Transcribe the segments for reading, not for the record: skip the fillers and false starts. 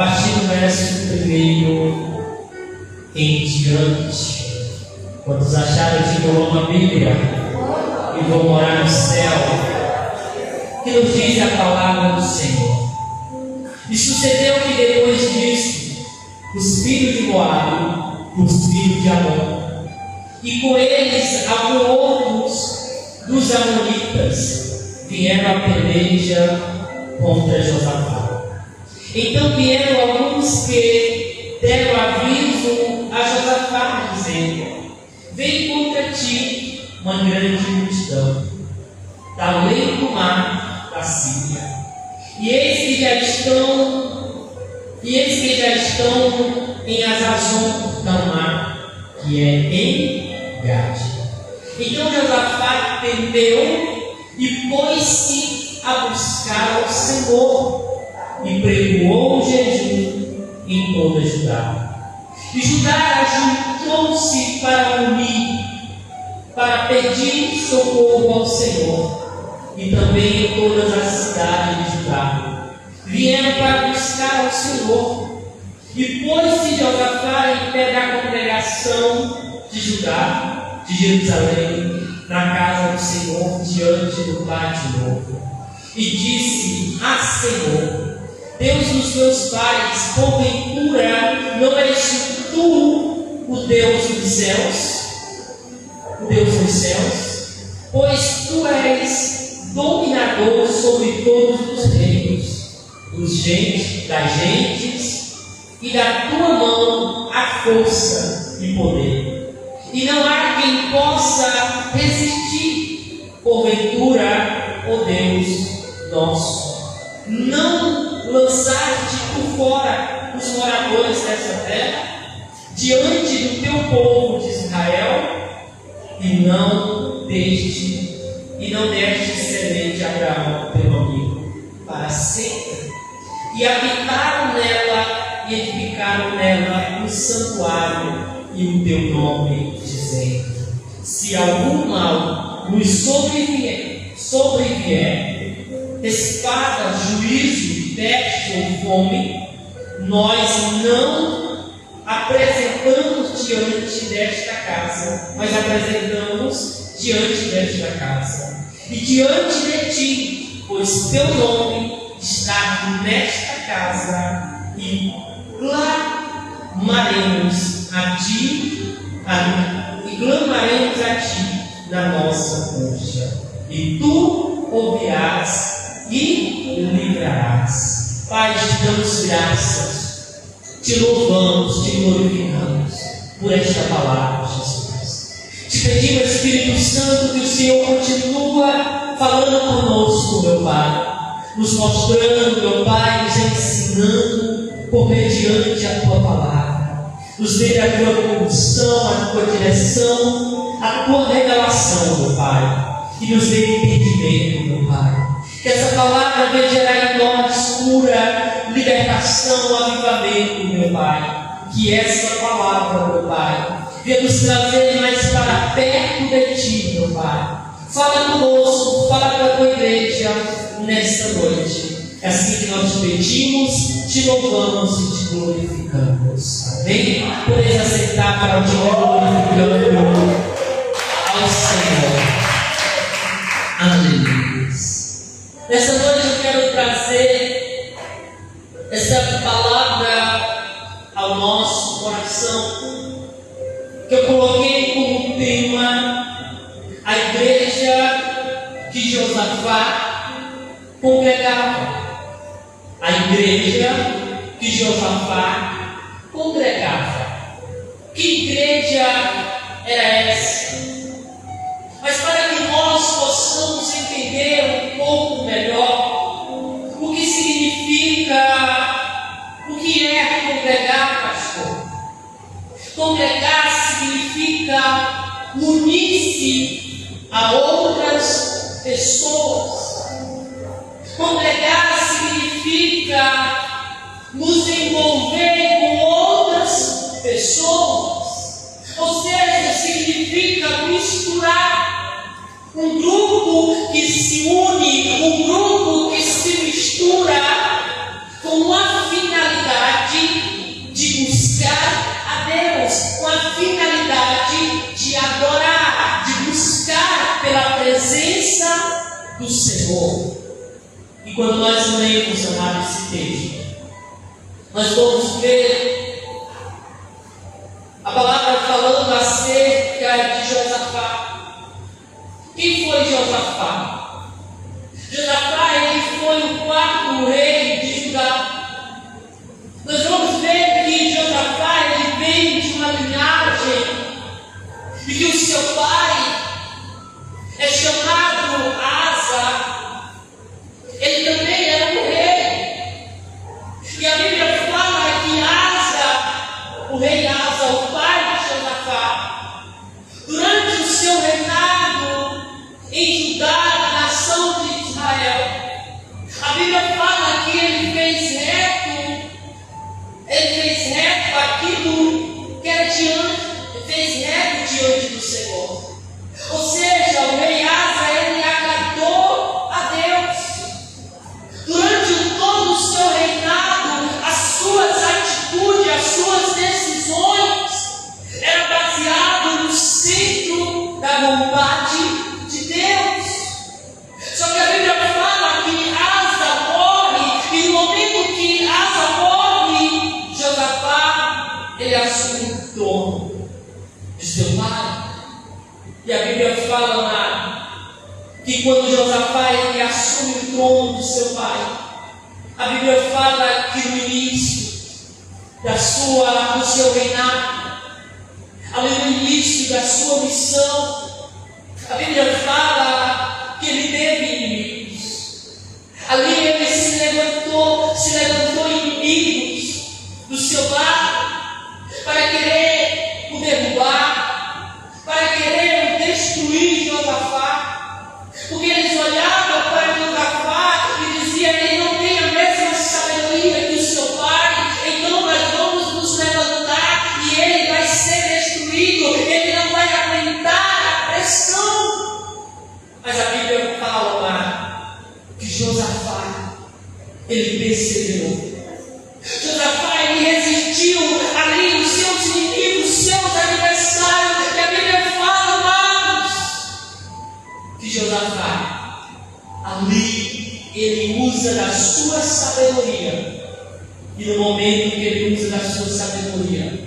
partir do verso 1 em diante. Quantos acharam que eu amo a Bíblia e vou morar no céu? Que nos diz a palavra do Senhor. E sucedeu que depois disso, os filhos de Moabe, os filhos de Amon, e com eles alguns outros dos amonitas, vieram a peleja contra Josafá. Então vieram alguns que deram aviso a Josafá, dizendo: vem contra ti uma grande multidão, da além do mar da Síria, e eis que já estão em Azazon da mar, que é em Gade. Então Josafá temeu e pôs-se a buscar ao Senhor, e pregoou o jejum em toda Judá. E Judá ajuntou-se para unir, para pedir socorro ao Senhor, e também em todas as cidades de Judá vieram para buscar ao Senhor. E pôs-se Josafá em pé da congregação de Judá, de Jerusalém, na casa do Senhor, diante do pátio novo, e disse: Senhor, Deus dos meus pais, porventura não és tu o Deus dos céus? O Deus dos céus? Pois tu és dominador sobre todos os reinos, das gentes, e da tua mão a força e poder, e não há quem possa resistir. Porventura, ó Deus nosso, não lançaste por fora os moradores dessa terra, diante do teu povo de Israel, e não deste semente a Abraão, teu amigo, para sempre, e habitaram nela, e edificaram nela um santuário e o teu nome, dizendo: se algum mal nos sobrevier, espada, juízo, peste ou fome, nós não apresentamos diante desta casa, mas apresentamos diante desta casa e diante de ti, pois teu nome está nesta casa, e clamaremos a ti na nossa angústia, e tu ouvirás e livrarás. Pai, te damos graças, te louvamos, te glorificamos por esta palavra, Jesus. Te pedimos, Espírito Santo, que o Senhor continua falando conosco, meu Pai, nos mostrando, meu Pai, nos ensinando por mediante a tua palavra, nos dê a tua condução, a tua direção, a tua revelação, meu Pai, e nos dê entendimento, meu Pai. Que essa palavra venha gerar em nós cura, libertação, avivamento, meu Pai. Que essa palavra, meu Pai, venha nos trazer mais para perto de ti, meu Pai. Fala conosco, fala com a tua igreja nesta noite. É assim que nós te pedimos, te louvamos e te glorificamos. Amém? Podeis aceitar para o te glorificando ao Senhor. Aleluia. Nessa noite eu quero trazer essa palavra ao nosso coração, que eu coloquei como tema: a igreja de Josafá congregava. A igreja que Josafá congregava. Que igreja era essa? Mas para que nós possamos entender um pouco melhor o que significa, o que é congregar, pastor. Congregar significa unir-se a outras pessoas. Congregar significa nos envolver com outras pessoas, ou seja, significa misturar. Um grupo que se une, um grupo que se mistura com uma finalidade Senhor. E quando nós lemos, amado, esse texto, nós vamos ver a palavra falando acerca de Josafá. Quem foi Josafá? Josafá, ele foi o quarto rei de Judá. Nós vamos ver que Josafá, ele vem de uma linhagem e que o seu pai é chamado Asa. Ele também era um rei. E a Bíblia fala que Asa, o rei Asa, o pai de Josafá, durante o seu reinado em Judá, na nação de Israel, a Bíblia fala que ele fez reto aquilo que era fez reto diante do Senhor. Ou seja, o rei Asa, ele agradou a Deus. Durante todo o seu reinado, as suas atitudes, as suas decisões eram baseadas no centro da vontade de Deus. Só que a Bíblia fala que Asa morre, e no momento que Asa morre, Josafá, ele assume o trono de seu pai. E a Bíblia fala lá que quando Josafá ele assume o trono de seu pai, a Bíblia fala que no início do seu reinado, ali no início da sua missão, a Bíblia fala que ele teve inimigos. Ali ele se levantou inimigos do seu lado para querer o derrubar, para querer destruir Josafá, porque eles olhavam para Josafá e diziam: ele não tem a mesma sabedoria que o seu pai, então nós vamos nos levantar e ele vai ser destruído, ele não vai aguentar a pressão. Mas a Bíblia fala lá que Josafá, ele perseverou. Josafá, ele resistiu ali os seus inimigos, os seus adversários. E a Bíblia fala, amados, que Josafá, ali, ele usa da sua sabedoria. E no momento que ele usa da sua sabedoria,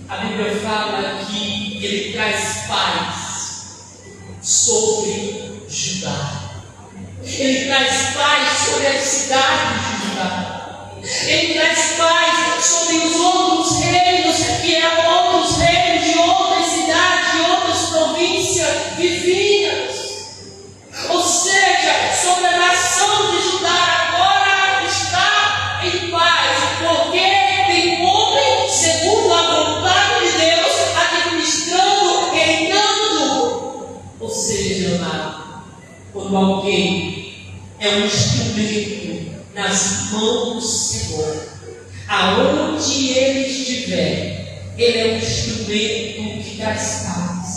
a Bíblia fala que ele traz paz sobre Judá. Ele traz paz sobre a cidade de Judá. Ele traz paz sobre os outros reinos, que eram outros reinos de outras cidades, de outras províncias vizinhas. Ou seja, sobre a nação de Judá agora está em paz, porque tem um homem segundo a vontade de Deus, administrando, reinando. Ou seja, amado, quando alguém é um instrumento nas mãos do Senhor, aonde ele estiver, ele é um instrumento que traz paz.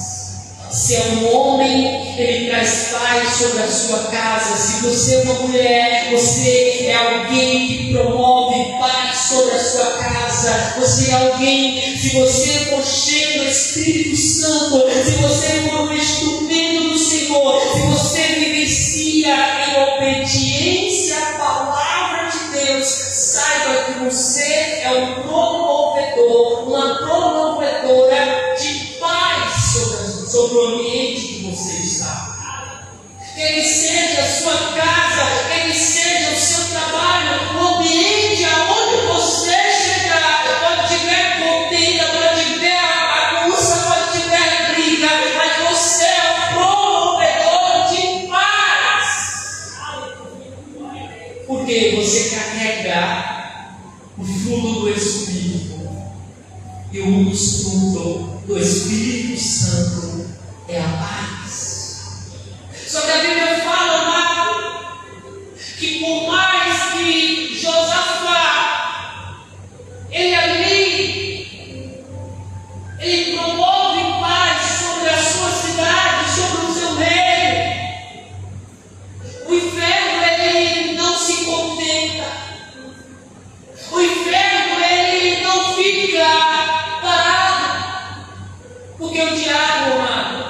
Se é um homem, ele traz paz sobre a sua casa. Se você é uma mulher, você é alguém que promove paz sobre a sua casa. Você é alguém, se você for cheio do Espírito Santo, se você for um instrumento do Senhor, se você vivencia em obediência à palavra de Deus, saiba que você é um promovedor, uma promovedora de paz sobre o ambiente que você está. Que ele seja a sua casa, que ele seja o seu trabalho, o ambiente aonde você chegar. Pode tiver contenda, pode tiver bagunça, pode tiver briga, mas você é um promovedor de paz. Porque você carrega o fruto do Espírito. E um dos frutos do Espírito Santo é a paz. Só que a Bíblia fala, amado, que por mais que Josafá, ele promove paz sobre a sua cidade, sobre o seu reino, o inferno ele não se contenta. O inferno ele não fica parado, porque o diabo, amado,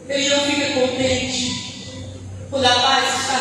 ele não fica contente quando a paz está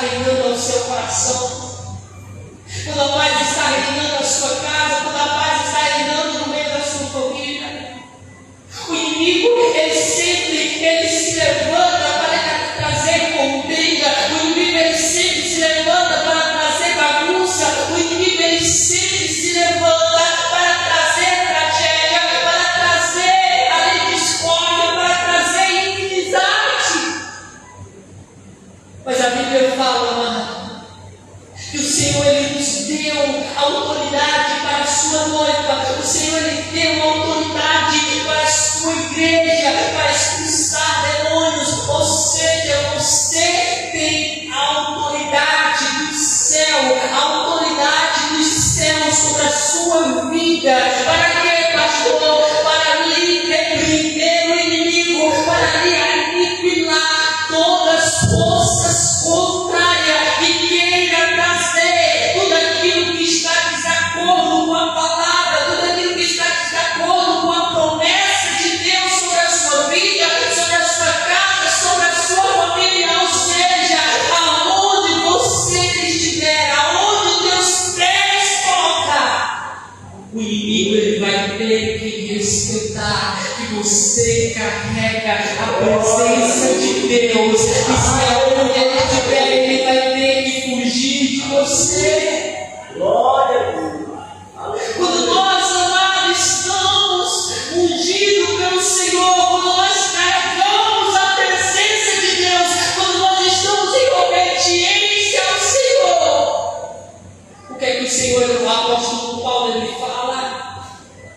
autoridade para a sua noiva. O Senhor, Ele deu autoridade para a sua igreja, para expulsar demônios. Ou seja, você tem a autoridade do céu, a autoridade dos céus sobre a sua vida. Para quê, pastor? Para lhe repreender o inimigo, para lhe aniquilar todas as forças contrárias e queira trazer tudo aquilo que está de desacordo com a palavra, tudo aquilo que está de desacordo com a promessa de Deus sobre a sua vida, sobre a sua casa, sobre a sua família. Ou seja, aonde você estiver, aonde Deus pés colocar, o inimigo ele vai ter que respeitar que você carrega a presença de Deus, e se aonde ele estiver, ele vai ter que fugir de você. Glória a Deus. Quando nós, amados, estamos ungidos pelo Senhor, quando nós carregamos a presença de Deus, quando nós estamos em obediência ao Senhor, o que é que o Senhor, o apóstolo Paulo, ele fala?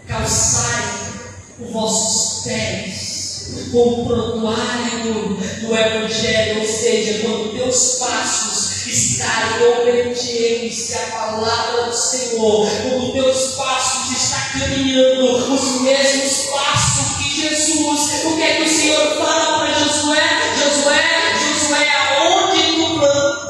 Calçai os vossos pés com o prontuário do Evangelho, ou seja, quando teus passos estarem em obediência à palavra do Senhor, quando teus passos estão caminhando os mesmos passos que Jesus. O que é que o Senhor fala para Josué? Josué, aonde tu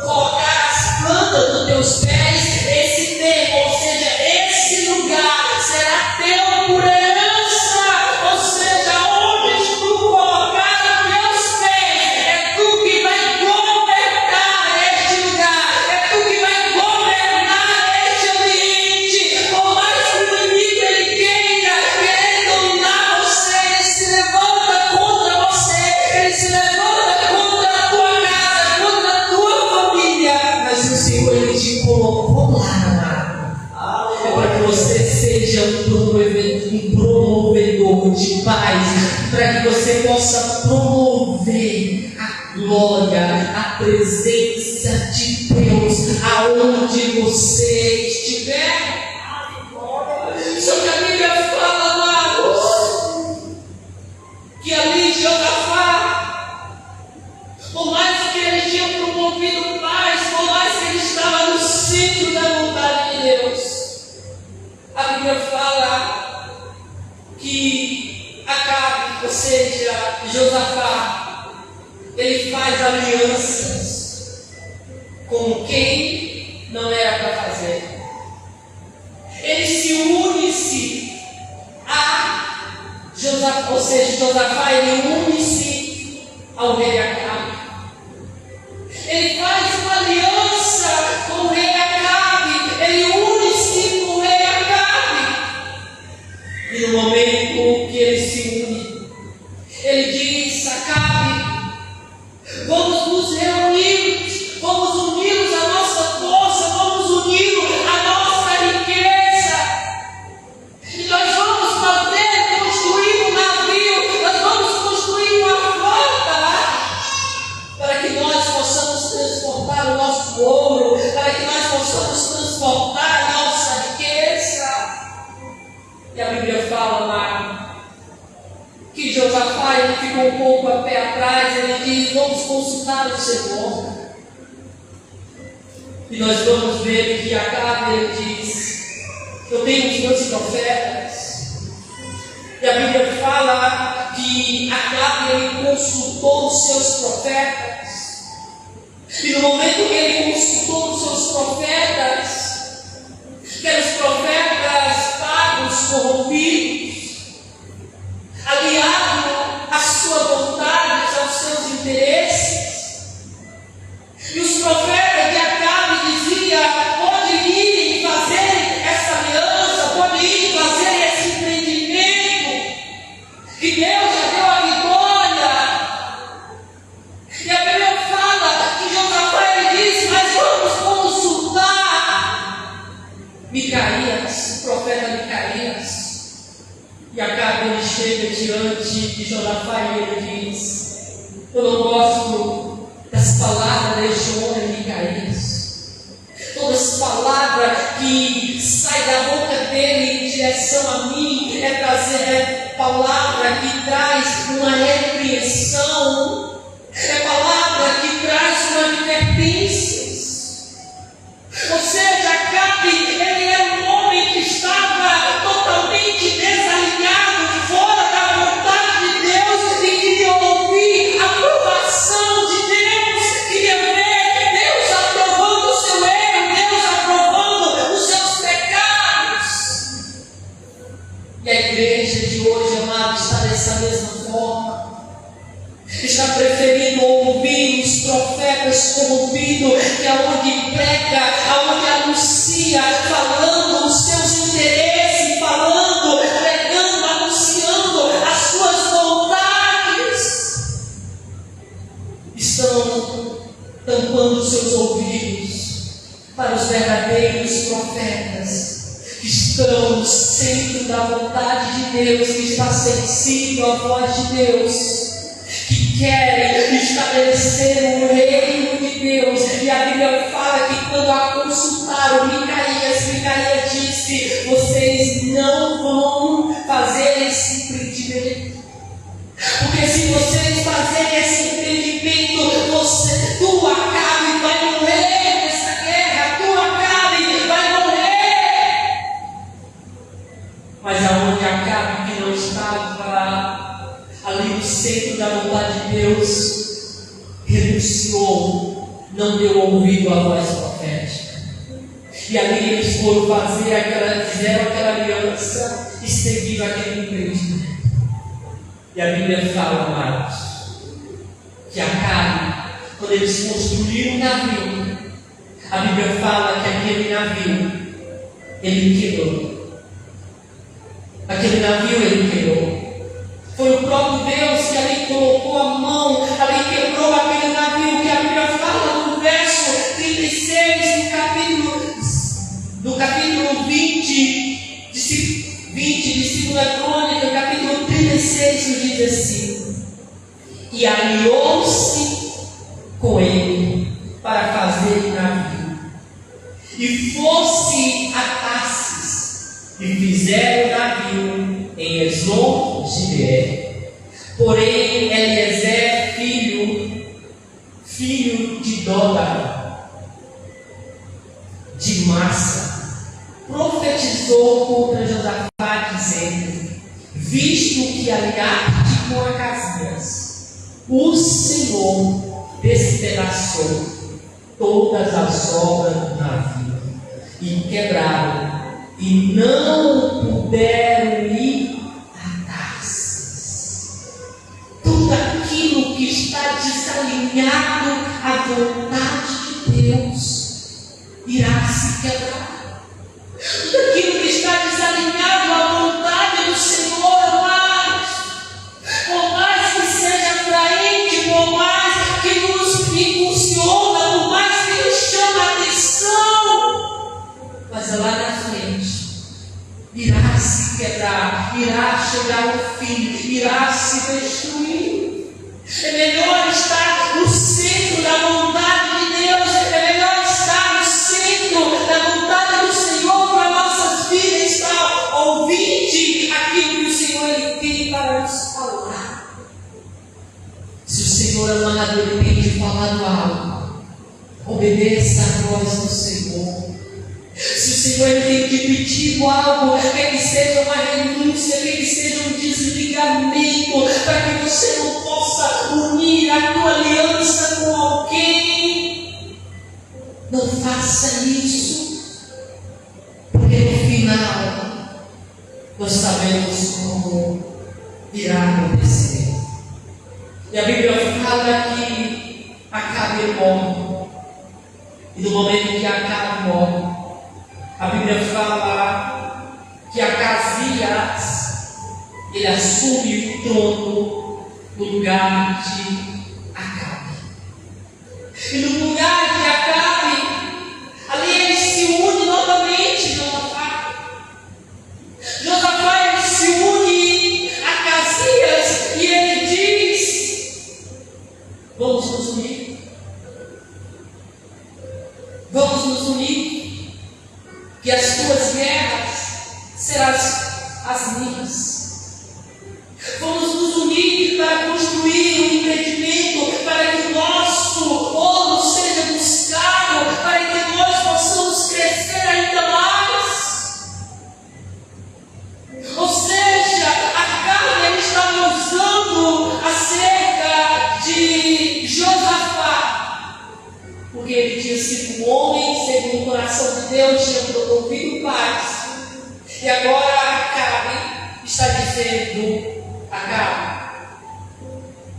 colocar as plantas dos teus pés, esse tempo, ou seja, esse lugar será teu por herança. Ou seja, onde tu colocar os teus pés, é tu que vai governar este lugar, é tu que vai governar este ambiente. Por mais que o inimigo ele queira dominar você, ele se levanta contra você, ele se levanta contra a tua casa, contra a tua família, mas o Senhor ele te colocou lá, é para que você seja um promovedor de paz, para que você possa promover a glória, a presença de Deus aonde você estiver. Só que a Bíblia fala, amados, que ali Josafá, por mais que ele tinha promovido paz, por mais que ele estava no centro da vontade de Deus, a Bíblia fala que Acabe, ou seja, Josafá, ele faz alianças com quem não era para fazer. Ele se une-se a Josafá, ou seja, Josafá, ele une-se ao rei Acabe. Ele faz uma aliança com o rei Acabe, ele une-se com o rei Acabe. E no momento que ele se une, ele diz: Acabe, vamos nos reunir, vamos unir a nossa força, vamos unir a nossa riqueza, e nós vamos fazer, construir um navio, nós vamos construir uma frota, para que nós possamos transportar o nosso ouro, para que nós possamos transportar a nossa riqueza. E a Bíblia fala lá que Josafá ele ficou um pouco a pé atrás, ele diz: vamos consultar o Senhor. E nós vamos ver que Acabe ele diz: eu tenho os meus profetas. E a Bíblia fala que Acabe ele consultou os seus profetas. E no momento que ele consultou os seus profetas, que eram os profetas pagos, corrompidos, aliados às suas vontades, aos seus interesses, e os profetas de Acabe diziam: pode ir e fazer essa aliança, pode ir e fazer esse empreendimento, que Deus já deu a vitória. E a Bíblia fala que Josafá ele diz: mas vamos consultar Micaías, o profeta Micaías. E Acabe ele chega diante de Josafá e ele diz: eu não gosto das palavras deste homem Micaías. Todas as palavras que sai da boca dele em direção a mim é palavra que traz uma repreensão, é palavra que traz uma advertência. Ou seja, Acabe, ele era um homem que estava totalmente desalinhado, fora da vontade de Deus, e queria ouvir a aprovação de Deus, queria ver Deus aprovando o seu erro, Deus aprovando os seus pecados. E a igreja de hoje, amado, está dessa mesma forma. Está preferindo ouvir os profetas corrompidos, que aonde prega, aonde anuncia, falando os seus interesses, falando, pregando, anunciando as suas vontades. Estão tampando os seus ouvidos para os verdadeiros profetas, que estão no centro da vontade de Deus, que está sensível à voz de Deus, que querem estabelecer o reino de Deus. E a Bíblia fala que quando a consultaram Micaías disse: vocês não vão fazer esse empreendimento, porque se vocês fazerem esse empreendimento, tu, Acabe, vai morrer nessa guerra, tu, Acabe, vai morrer. Mas aonde Acabe, que não estava ali no centro da vontade de Deus, renunciou, não deu ouvido à voz profética. E ali eles foram fizeram aquela aliança e seguiram aquele empreendimento. E a Bíblia fala, amados, que Acabe, quando eles construíram um navio, a Bíblia fala que aquele navio ele quebrou. Aquele navio ele quebrou. Foi o próprio Deus que ali colocou a mão, ali quebrou aquele navio, que a Bíblia fala no verso 36 do capítulo 20 de 2 Crônica, capítulo 36, nos diz assim: e aliou-se com ele para fazer navio, e fosse a Tarsis, e fizeram navio em Eslon de Beer. Porém, Eliezer, filho de Dodá, de Massa, profetizou contra Josafá, dizendo: visto que aliar-te com Acasias, o Senhor despedaçou todas as obras do navio, e quebraram, e não puderam ir a Tarsis. Tudo aquilo que está desalinhado à vontade de Deus irá se quebrar. Tudo aquilo que está desalinhado à vontade do Senhor, amados, por mais que seja atraente, por mais que nos impulsiona, por mais que nos chame a atenção, mas lá na frente irá se quebrar, irá chegar ao fim, irá se destruir. É melhor estar no centro da vontade de Deus, é melhor estar no centro da vontade do Senhor para nossas vidas, estar ouvindo aquilo que o Senhor ele tem para nos falar. Se o Senhor amado ele tem te falado algo, obedeça a voz do Senhor. Se o Senhor ele tem te pedido algo, quer que seja uma renúncia, quer que seja um desligamento, para que você não possa unir a tua aliança com alguém, não faça isso, porque no final nós sabemos como irá acontecer. E a Bíblia fala que Acabe morre, e no momento que Acabe morre, a Bíblia fala que Acasias ele assume o trono no lugar de Acabe. E no lugar de Acabe, ali ele se une novamente Josafá. Josafá ele se une a Acasias e ele diz: vamos nos unir. Vamos nos unir. Que a serão as minhas. Vamos nos unir para construir um empreendimento, para que o nosso ouro seja buscado, para que nós possamos crescer ainda mais. Ou seja, a carne estava usando acerca de Josafá, porque ele tinha sido um homem segundo o coração de Deus, tinha promovido paz. E agora Acabe está dizendo: Acabe,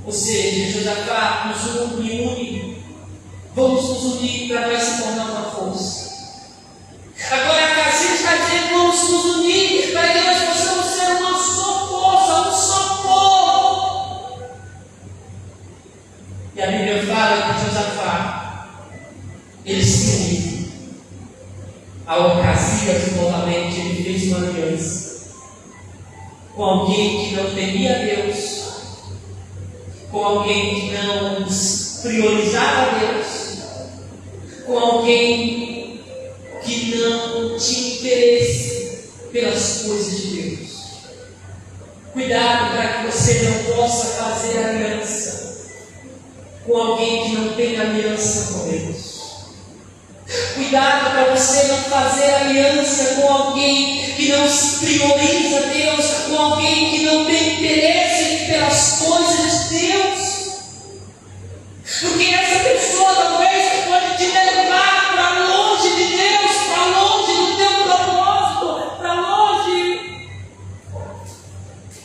ou seja, Josafá, nos une, vamos nos unir para nós se tornar uma força. Agora Acasias está dizendo: vamos nos unir para que nós possamos ser uma só força, um só povo. E a Bíblia fala que Josafá, ele se uniu. Ao Acasias, novamente, ele fez uma aliança com alguém que não temia Deus, com alguém que não priorizava Deus, com alguém que não tinha interesse pelas coisas de Deus. Cuidado para que você não possa fazer aliança com alguém que não tem aliança com Deus. Cuidado para você não fazer aliança com alguém que não prioriza Deus, com alguém que não tem interesse pelas coisas de Deus. Porque essa pessoa talvez pode te levar para longe de Deus, para longe do teu propósito,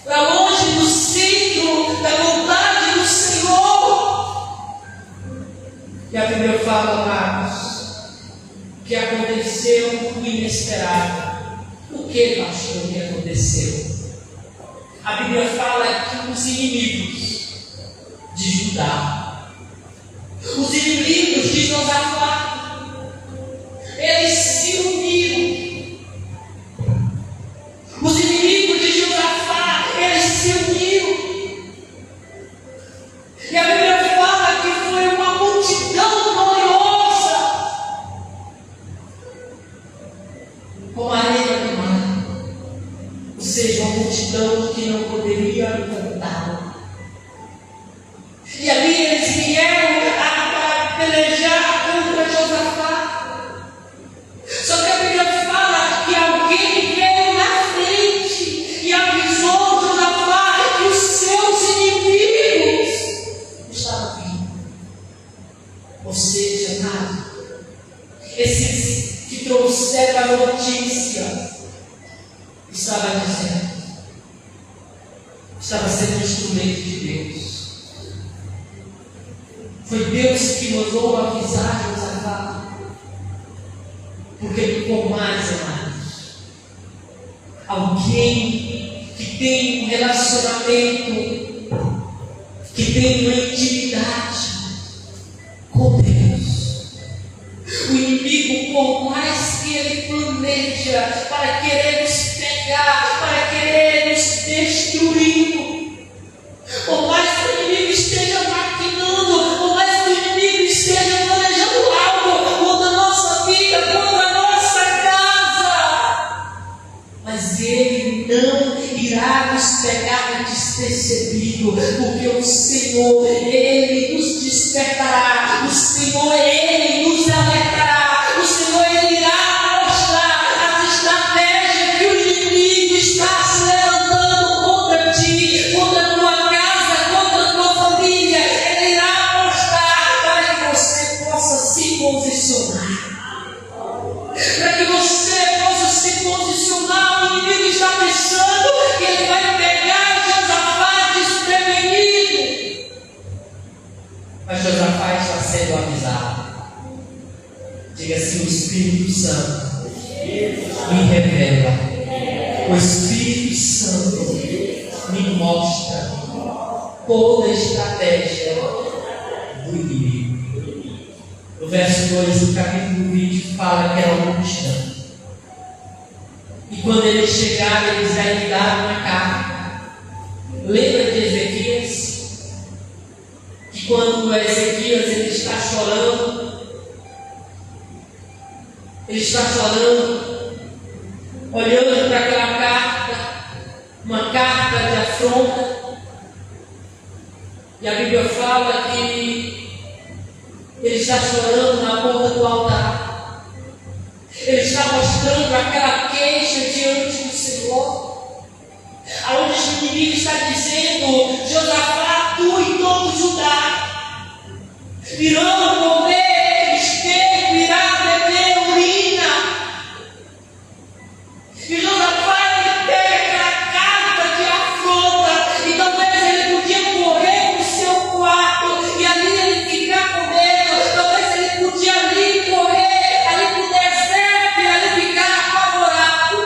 para longe do centro da vontade do Senhor. E a Bíblia fala, amados, que aconteceu o inesperado. O que, pastor, que aconteceu? A Bíblia fala que os inimigos de Judá, os inimigos de Josafá, eles se uniram. Os inimigos de Josafá, eles se uniram. E a Bíblia fala que foi uma multidão gloriosa, como a areia do mar, ou seja, uma multidão que não poderia contar. E ali eles vieram para pelejar contra Josafá. Só que a Bíblia fala que alguém veio na frente e avisou Josafá que os seus inimigos estavam vindo. Ou seja, nada. Esses que trouxeram a notícia estava dizendo, estava sendo um instrumento de Deus. Foi Deus que mandou avisar Josafá, porque por mais, amados, alguém que tem um relacionamento, que tem uma intimidade com Deus, o inimigo, por mais que ele planeja para querer nos pegar, para querer nos destruir, por mais que o inimigo esteja maquinando, por mais que o inimigo esteja planejando algo contra a nossa vida, contra a nossa casa, mas ele não irá nos pegar despercebido, porque o Senhor, Ele nos despertará, o Senhor, Ele nos alertará, o Senhor, Ele irá mostrar as estratégias que o inimigo está se levantando contra ti, contra a tua casa, contra a tua família. Ele irá mostrar para que você possa se posicionar, para que você possa se posicionar. O inimigo está pensando que ele vai pegar Josafá desprevenido, mas Josafá está sendo avisado. Diga assim: o Espírito Santo me revela, o Espírito Santo me mostra toda a estratégia do inimigo. No verso 2 do capítulo 20 fala que era uma multidão. E quando eles chegaram, eles aí daram uma carta. Lembra de Ezequias? Que quando Ezequias ele está chorando, olhando para aquela afronta. E a Bíblia fala que ele está chorando na porta do altar. Ele está mostrando aquela queixa diante do Senhor, aonde o inimigo está dizendo: Josafá, tu e todo Judá irão comer esterco, irá beber urina. E Josafá, ele pega aquela carta de afronta, e talvez ele podia correr para o seu quarto e ali ele ficar com medo, talvez ele podia ali correr, ali para o deserto e ali ficar apavorado.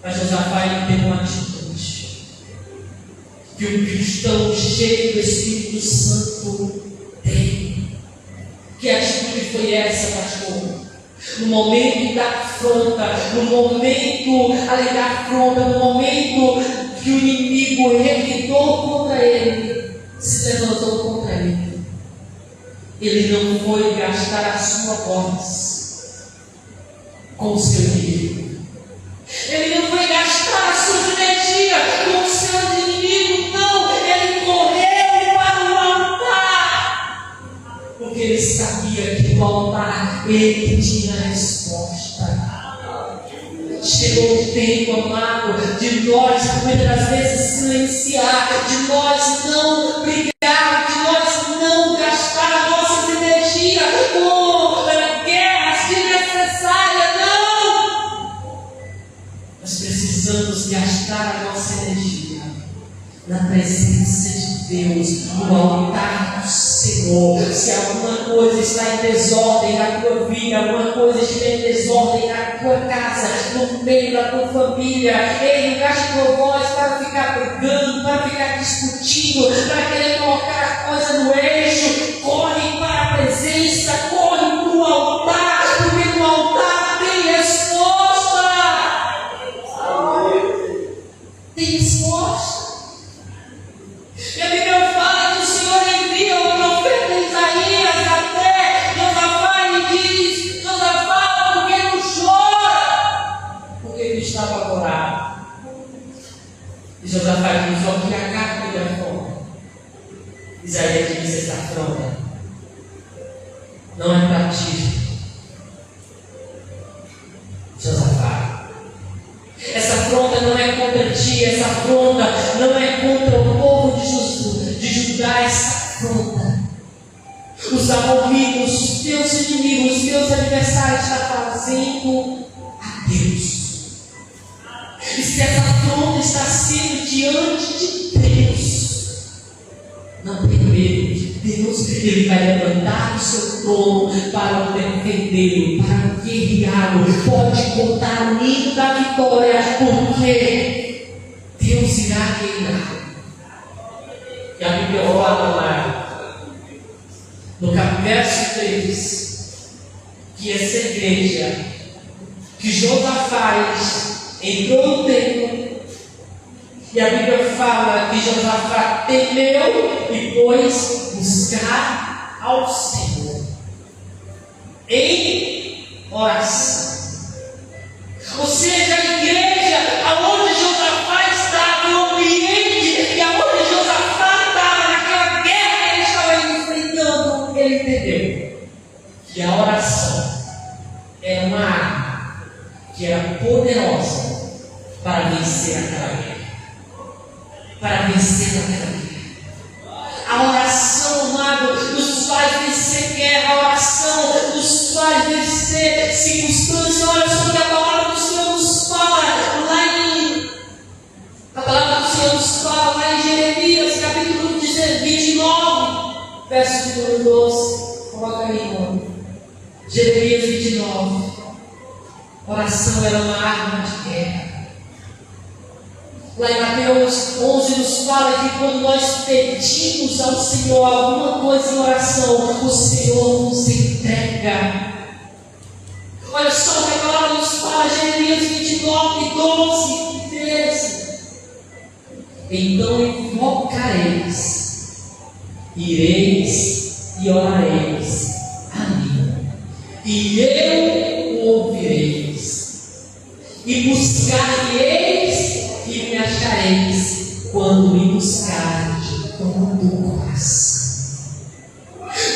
Mas Josafá, ele teve uma atitude que um cristão cheio do Espírito Santo tem. Que atitude foi essa, pastor? No momento da afronta, no momento ali da afronta, no momento que o inimigo revidou contra ele, se levantou contra ele, ele não foi gastar a sua voz com o seu inimigo. Ele não foi gastar a sua energia com os seus inimigos, não. Ele correu para o altar, porque ele sabia que no altar ele tinha a resposta. Chegou o tempo, amado, de nós muitas vezes silenciar, de nós não brigar, de nós não gastar nossas energias com guerras desnecessárias, não. Nós precisamos gastar a nossa energia na presença de Deus, no altar do Senhor. Se alguma coisa está em desordem na tua vida, alguma coisa estiver em desordem na tua casa, no meio da tua família, ei, não gaste tua voz para ficar brigando, para ficar discutindo, para querer colocar a coisa no eixo. Corre para a presença, corre para o altar, porque no altar tem resposta. Tem resposta. E a Bíblia fala que o Senhor envia o profeta Isaías até Josafá e diz: Josafá, por que tu chora? Porque ele estava apavorado. E Josafá diz: ó, que a carta de afronta. Isaías diz: essa afronta não é para ti, Josafá. Essa afronta não é contra ti, essa afronta não é contra o povo de Judá, essa afronta. Os amorridos, os teus inimigos, os teus adversários estão fazendo a Deus. E se essa afronta está sendo diante de Deus, não tenha medo de Deus. Ele vai levantar o seu trono para o defendê-lo, para o guerreá-lo. Pode contar o hino da vitória, porque Deus irá guerrear. E a Bíblia fala lá no verso 3 que essa igreja que Josafá entrou no templo, e a Bíblia fala que Josafá temeu e pôs buscar ao Senhor em oração. Ou seja, a igreja aonde Josafá estava, no ambiente e aonde Josafá estava, naquela guerra que ele estava enfrentando, ele entendeu que a oração era uma arma que era poderosa para vencer aquela guerra. Para vencer aquela guerra. A oração, amado, nos faz vencer guerra. A oração nos faz vencer circunstâncias. Olha só que a palavra do Senhor nos fala lá em... A palavra do Senhor nos fala lá em Jeremias, capítulo 29, verso número 12. Coloca aí, irmão. Jeremias 29. Oração era uma arma de guerra. Lá em Mateus 11 nos fala que quando nós pedimos ao Senhor alguma coisa em oração, o Senhor nos entrega. Olha só o que a palavra nos fala, Jeremias 29, 12 e 13. Então invocareis, ireis e orareis a mim, e eu o ouvireis, e buscareis e me achareis quando me buscardes com todo o coração.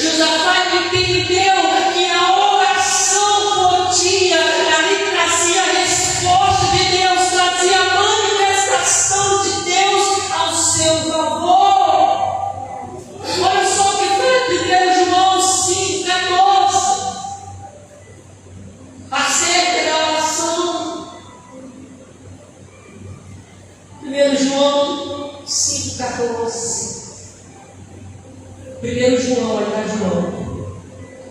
Josafá entendeu que a oração podia, ali trazia a resposta de Deus, trazia a manifestação de Deus ao seu favor. Olha só o que foi 1 João 5,14 acerca da oração. 1 João 5,14. 1 João, olha lá, João.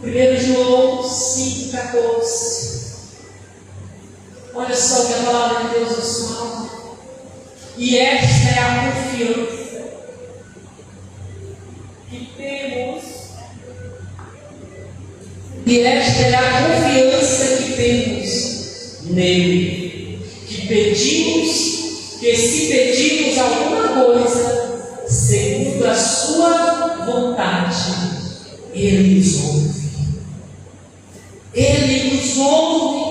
1 João 5,14. Olha só o que a palavra de Deus nos fala. E esta é a confiança que temos. E esta é a confiança que temos nele. Que pedimos, que se pedirmos alguma coisa, segundo a sua vontade, Ele nos ouve. Ele nos ouve.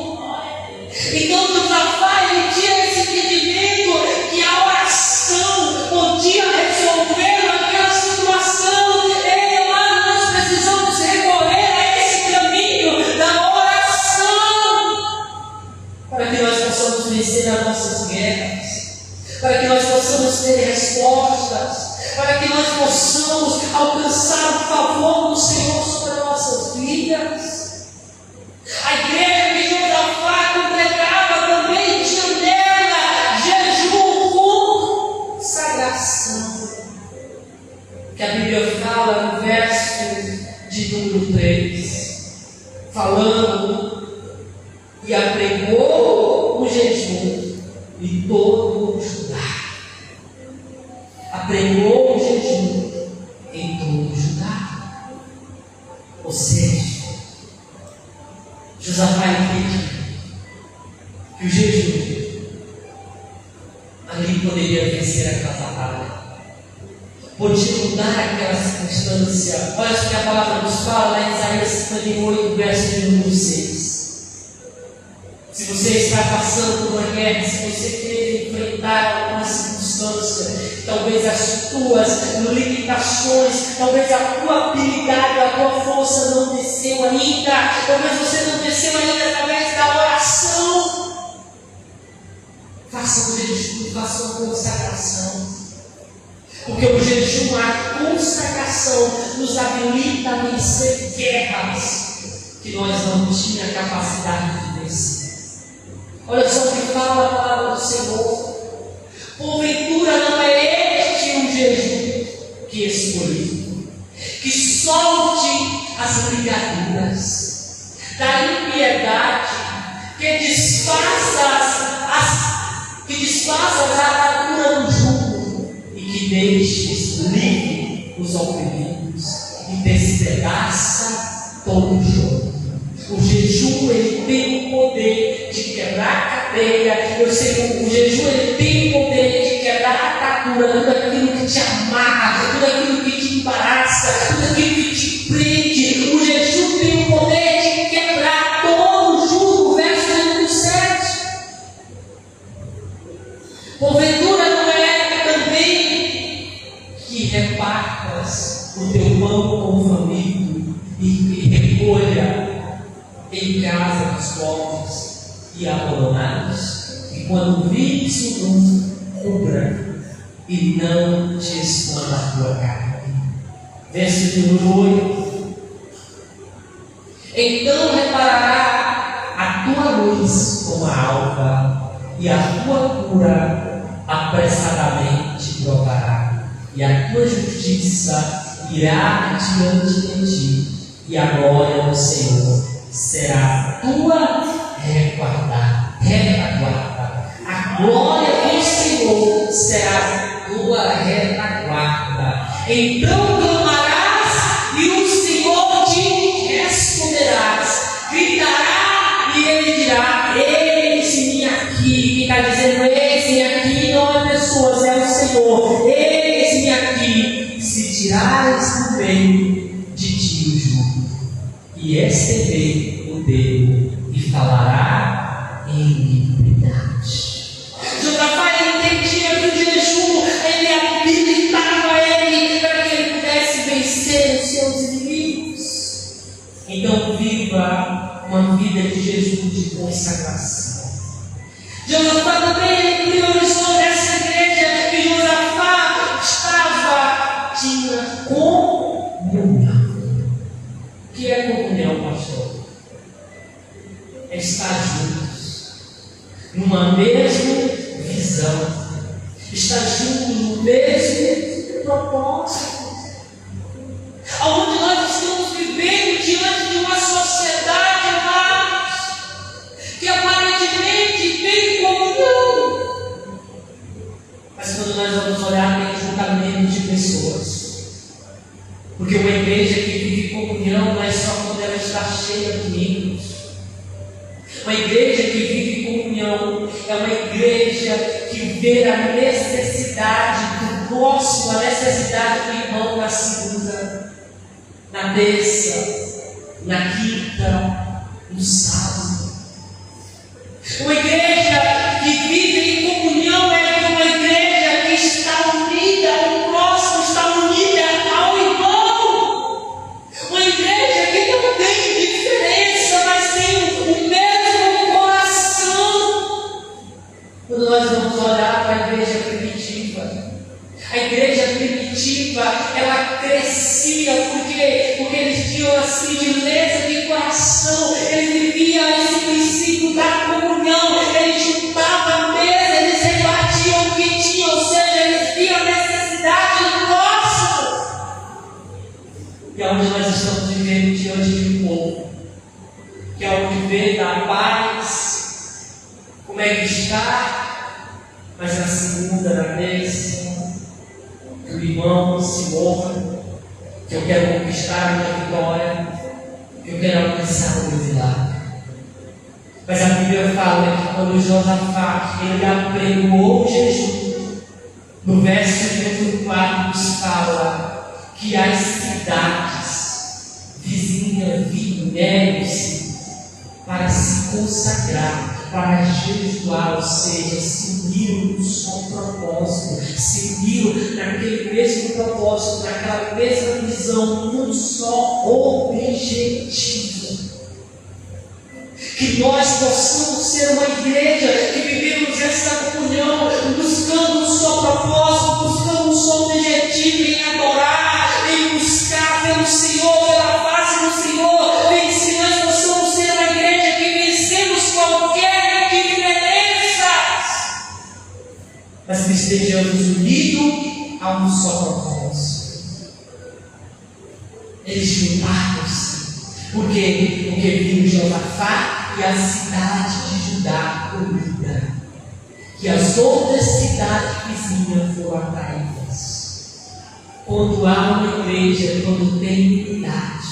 Então Josafá tinha esse entendimento que a oração podia resolver aquela situação. E lá nós precisamos recorrer a esse caminho da oração para que nós possamos vencer as nossas guerras, para que nós possamos ter respostas, para que nós possamos alcançar o favor do Senhor sobre nossas vidas. A igreja que Josafá congregava também tinha nela jejum, consagração, que a Bíblia fala no verso de número 3, falando: e apregou o jejum em todo o Judá. Apregou o jejum em todo o Judá. Ou seja, Josafá entende que o jejum ali poderia vencer aquela batalha, podia mudar aquela circunstância. Olha o que a palavra nos fala lá em Isaías 58, verso de número 6. Se você está passando por uma guerra, se você quer enfrentar alguma circunstância, talvez as tuas limitações, talvez a tua habilidade, a tua força não desceu ainda, talvez você não desceu ainda através da oração. Faça o jejum, faça uma consagração, porque o jejum, a consagração, nos habilita a vencer guerras que nós não tínhamos capacidade de vencer. Olha só o que fala a palavra do Senhor. Porventura não é este um jejum que escolhi, que solte as ligaduras da impiedade, que desfaça as ataduras do jugo, e que deixes livre os oprimidos, e despedaça todo o jogo. O jejum, ele tem o poder de quebrar cadeia. Eu sei que o jejum, ele tem o poder de quebrar a atadura, tudo aquilo que te amarra, tudo aquilo que te embaraça, tudo aquilo que te prende. O jejum tem o poder de quebrar todo o jugo. Verso número 7. Porventura não é também que repartas o teu pão com o faminto e recolha em casa dos pobres e abandonados, e quando vires o nu, cubra e não te esconda a tua carne. Verso número 8. Então reparará a tua luz como a alva, e a tua cura apressadamente brotará, e a tua justiça irá diante de ti, e a glória do Senhor será tua retaguarda. A glória do Senhor será tua retaguarda. Então clamarás e o Senhor te responderás. Gritará e ele dirá: eis-me aqui. Quem está dizendo eis-me aqui não é pessoas, é o Senhor. Eis-me aqui. Se tirares do meio de ti o jugo, e estender o dedo, e falará em iniquidade. Josafá consagração. Josafá também priorizou nessa igreja que Josafá tinha comunhão. O que é comunhão, pastor? É estar juntos, numa mesma visão, estar juntos no mesmo propósito. Onde nós estamos vivendo diante de uma sociedade, amados, que aparentemente tem comunhão, mas quando nós vamos olhar, tem juntamento de pessoas. Porque uma igreja que vive comunhão não é só quando ela está cheia de membros. Uma igreja que vive comunhão é uma igreja que vê a necessidade do próximo, a necessidade do irmão na segunda, na terça, na quinta, no sábado. Uma igreja que vive em comunhão é uma igreja que está unida ao próximo, está unida ao irmão. Uma igreja que não tem diferença, mas tem o mesmo coração. Quando nós vamos olhar para a igreja primitiva, ela crescia porque eles tinham a singeleza de coração, eles viviam esse princípio da comunhão, eles juntavam a mesa, eles repartiam o que tinham, ou seja, eles viam a necessidade do próximo. E é onde nós estamos vivendo diante de um povo, que é onde vê da paz, como é que está, mas na segunda, na terça, que o irmão se mova, que eu quero conquistar a minha vitória, que eu quero alcançar o meu milagre. Mas a Bíblia fala que quando Josafá ele apregoou o jejum, no verso 4 nos fala que as cidades vizinhas vieram-se para se consagrar, para jejuar, ou seja, se uniram num só propósito, se uniram naquele mesmo propósito, naquela mesma visão, num só objetivo. Que nós possamos ser uma igreja que vivemos essa comunhão, buscando um só propósito, buscando um só objetivo, em adorar, em buscar pelo Senhor, pela face do Senhor, em que nós possamos ser uma igreja que vencemos qualquer diferença, mas que estejamos unidos a um só propósito. Eles juntaram-se, porque viu Josafá e a cidade de Judá unida, que as outras cidades vizinhas foram atraídas. Quando há uma igreja, quando tem unidade,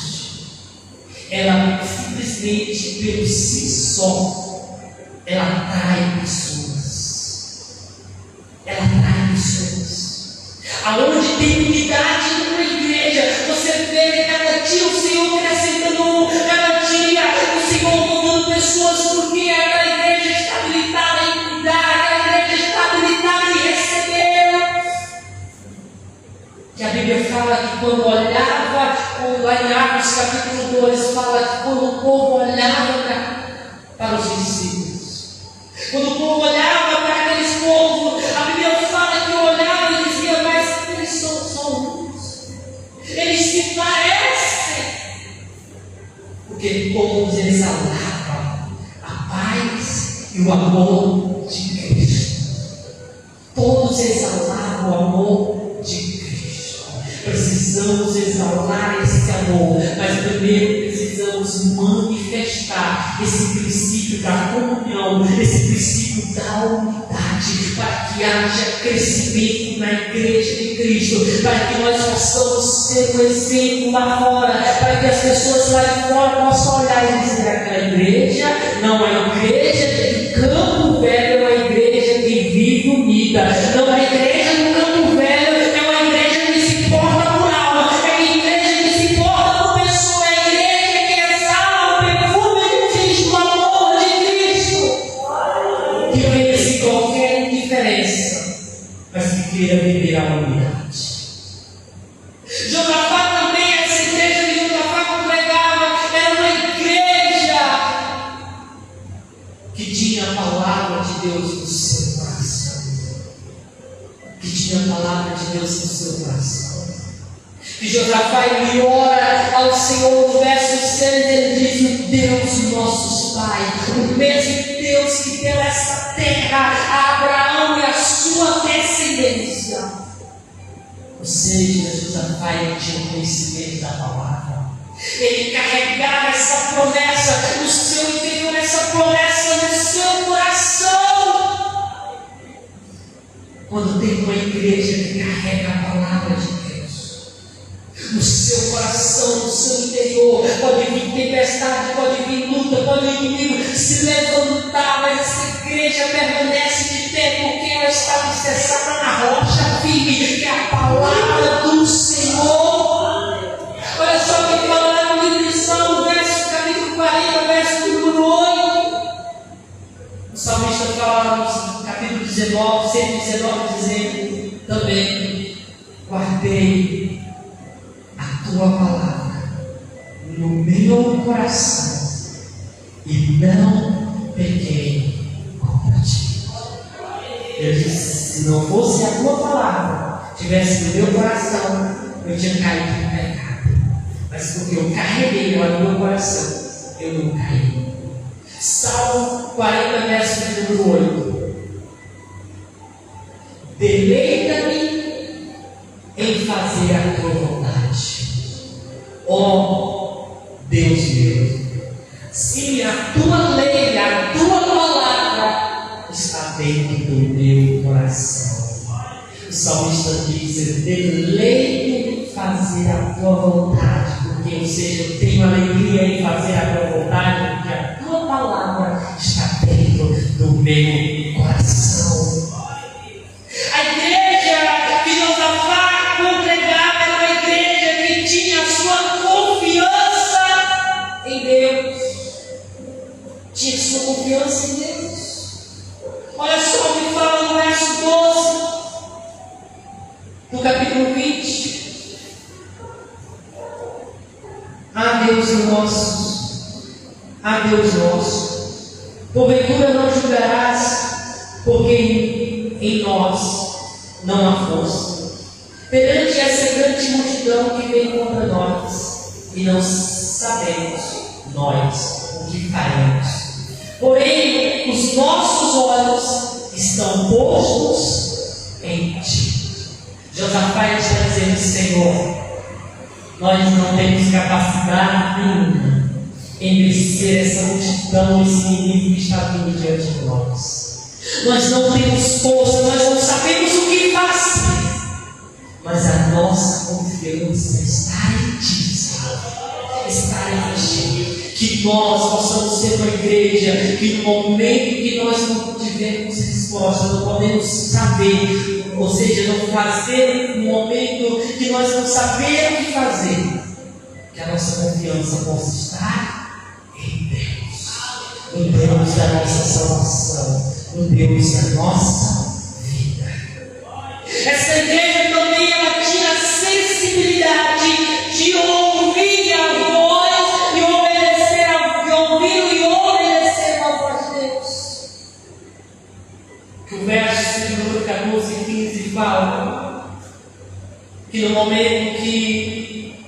ela simplesmente pelo si só, ela atrai pessoas. Ela atrai pessoas. Aonde tem unidade numa igreja, você vê cada dia o Senhor acrescentando, cada dia o Senhor mudando pessoas, porque aquela igreja está habilitada em cuidar, aquela igreja está habilitada em receber. Que a Bíblia fala que quando olhava, lá em Atos capítulo 2, fala que quando o povo olhava para os discípulos, quando o povo olhava para aqueles povos, a Bíblia fala que olhava e dizia, mas eles são uns, eles se parecem, porque todos exalavam a paz e o amor de Cristo. Todos exalavam o amor de Cristo. Precisamos exalar esse amor, mas primeiro precisamos manifestar esse princípio da comunhão, esse princípio da unidade, para que haja crescimento na igreja de Cristo, para que nós possamos ser um exemplo lá fora, para que as pessoas lá de fora possam olhar e dizer: aquela igreja não é uma igreja de Campo Velho, é uma igreja que vive unida, não é igreja do Campo Velho, é uma igreja que se porta por alma, é uma igreja que se porta por pessoa, é a igreja que exala o perfume de Cristo, o amor de Cristo, que vence qualquer indiferença, mas que queira viver a unidade. Josafá também, essa igreja de Josafá congregava, era uma igreja tinha a palavra de Deus no seu coração. E Josafá ele ora ao Senhor no verso 6, ele diz: o Deus de nossos pais, o mesmo Deus que deu essa terra a Abraão e a sua descendência. Ou seja, Josafá ele tinha conhecimento da palavra, ele carregava essa promessa no seu interior, essa promessa no seu coração. Quando tem uma igreja que carrega a palavra de Deus no seu coração, no seu interior, pode vir tempestade, pode vir luta, pode vir inimigo se levantar, mas essa igreja permanece de pé porque ela está alicerçada na rocha firme, que é a palavra do Senhor. Olha só que fala lá no livro de Salmo, capítulo 40, verso número 8. O salmista fala no capítulo 19, 119, dizendo também: guardei a tua palavra no meu coração e não pequei contra ti. Eu disse: se não fosse a tua palavra, tivesse no meu coração, eu tinha caído no pecado. Mas porque eu carreguei ela no meu coração, eu não caí. Salmo 40, verso número 8. Deleita-me em fazer a tua vontade, ó Deus meu. Se a tua lei, a tua palavra está dentro do meu coração. O salmista diz: eu deleito em fazer a tua vontade, porque, ou seja, eu tenho alegria em fazer a tua vontade, porque a tua palavra está dentro do meu coração. A igreja que Josafá congregava era uma igreja que tinha a sua confiança em Deus. Tinha sua confiança em Deus. Olha só o que fala no verso 12, no capítulo 20. Ah, Deus nosso, ah, Deus nosso, porventura não julgarás, porque em nós não há força, perante essa grande multidão que vem contra nós, e não sabemos nós o que faremos. Porém, os nossos olhos estão postos em ti. Josafá está dizendo: Senhor, nós não temos capacidade nenhuma em vencer essa multidão, esse inimigo que está vindo diante de nós. Nós não temos força, nós não sabemos o que fazer, mas a nossa confiança está em ti, Senhor. Está em ti. Que nós possamos ser uma igreja que no momento que nós não tivermos resposta, não podemos saber, ou seja, não fazer no momento que nós não sabemos o que fazer, que a nossa confiança possa estar em Deus, no Deus da nossa salvação, no Deus da nossa vida. Essa igreja também ela tinha a sensibilidade de ouvir a voz e obedecer a voz de Deus. Que o verso número 14 e 15 fala que no momento que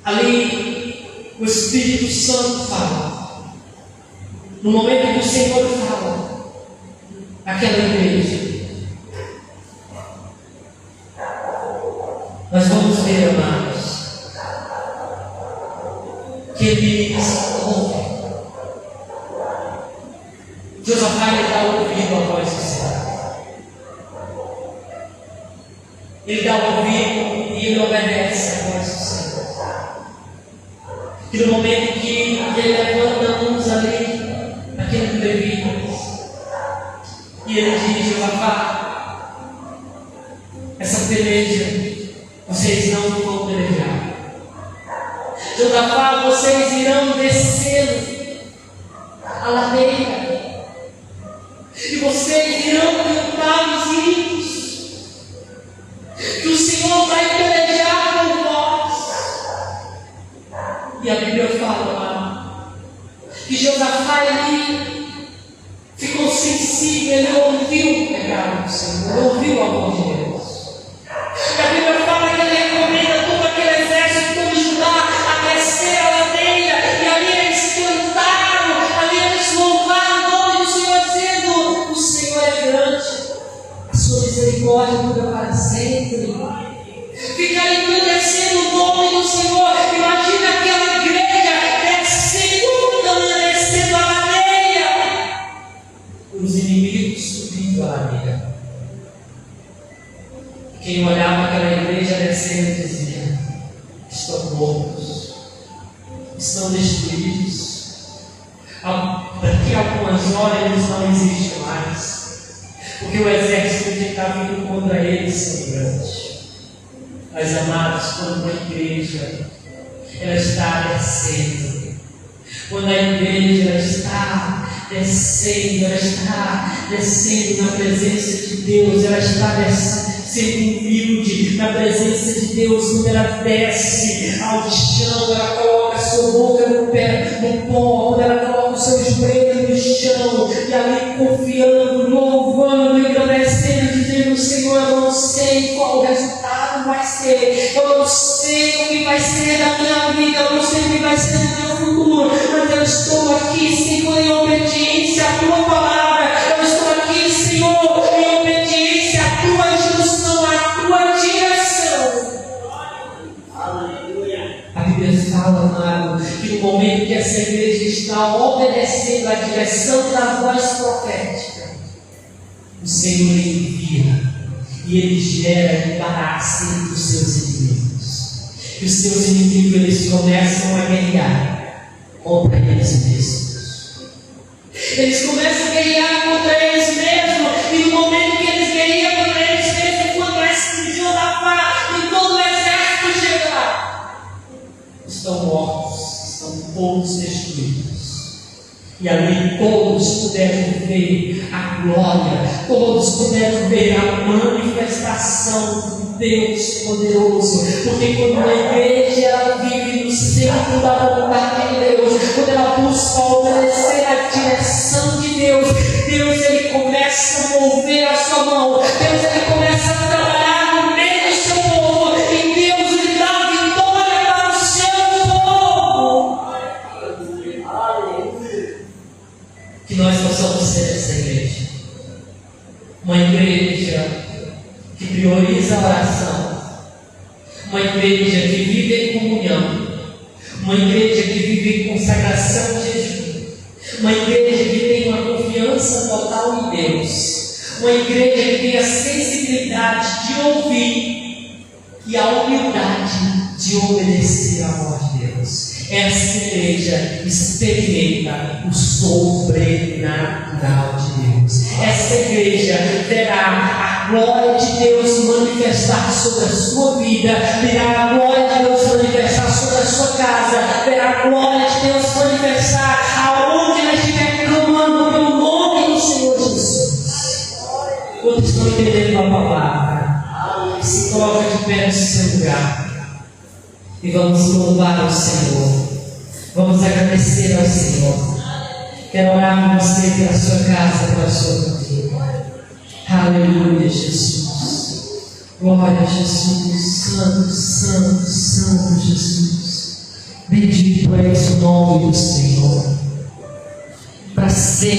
ali o Espírito Santo fala, no momento que o Senhor fala, aquela igreja, nós vamos ver, amados, que eles ouvem. Josafá dá ouvido à voz do Senhor. Ele dá ouvido e ele obedece à voz do Senhor. E no momento que ele levanta uns ali, aqueles levitas, e ele diz: Josafá, essa peleja vocês não vão pelejar. Josafá, vocês irão descer a ladeira e vocês irão cantar os hinos, que o Senhor vai pelejar por vós. E a Bíblia fala lá que Josafá ele ficou sensível consigo, ele ouviu o pecado do Senhor, ele ouviu o amor de Deus. E a Bíblia fala que ele recomenda todo aquele exército, todo Judá, a descer a ladeira, e ali eles cantaram, ali eles louvaram o nome do Senhor, dizendo: o Senhor é grande, a sua misericórdia dura para sempre. Ficar engrandecendo o nome do Senhor. Imagina aquela igreja descendo a ladeira, os inimigos subindo a ladeira. Quem olhava aquela igreja descendo dizia: estão mortos, estão destruídos, daqui a algumas horas eles não existem mais, porque o exército que está vindo contra eles são grandes. Mas, amados, quando a igreja ela está descendo, quando a igreja ela está descendo na presença de Deus, ela está sendo humilde na presença de Deus, quando ela desce ao chão, ela coloca a sua boca no pó, quando ela coloca o seu joelho no chão, e ali confiando, louvando, agradecendo, dizendo: Senhor, eu não sei qual o resultado vai ser, eu não sei o que vai ser da minha vida, eu não sei o que vai ser do meu futuro, mas eu estou aqui, Senhor, em obediência à tua palavra, eu estou aqui, Senhor, em obediência à tua instrução, à tua direção. A Bíblia fala, amado, que no momento que essa igreja está obedecendo à direção da voz profética, o Senhor envia e ele gera embaraço entre os seus inimigos. E os seus inimigos eles começam a guerrear contra eles mesmos. Eles começam a guerrear contra eles mesmos, e no momento que eles guerreiam contra eles mesmos, quando esse Josafá e todo o exército chega lá, estão mortos, estão todos destruídos. E ali todos puderam ver a glória, todos puderam ver a manifestação de Deus poderoso. Porque quando a igreja ela vive no centro da vontade de Deus, quando ela busca obedecer a direção de Deus, Deus ele começa a mover a sua mão, Deus ele começa a trabalhar no meio do seu povo, e Deus ele dá vitória para o seu povo. Que nós possamos ser essa igreja, uma igreja que prioriza a oração, uma igreja que vive em comunhão, uma igreja que vive em consagração de jejum, uma igreja que tem uma confiança total em Deus, uma igreja que tem a sensibilidade de ouvir e a humildade de obedecer à voz de Deus. Essa igreja experimenta o sobrenatural de Deus. Essa igreja verá a glória de Deus manifestar sobre a sua vida, verá a glória de Deus manifestar sobre a sua casa, verá a glória de Deus manifestar aonde ela estiver clamando pelo nome do Senhor Jesus. Quantos estão entendendo a palavra? Se coloca de pé no seu lugar e vamos louvar ao Senhor, vamos agradecer ao Senhor. Quero orar por você, pela sua casa, pela sua família. Aleluia, Jesus. Glória a Jesus. Santo, santo, santo Jesus. Bendito és o nome do Senhor. Para ser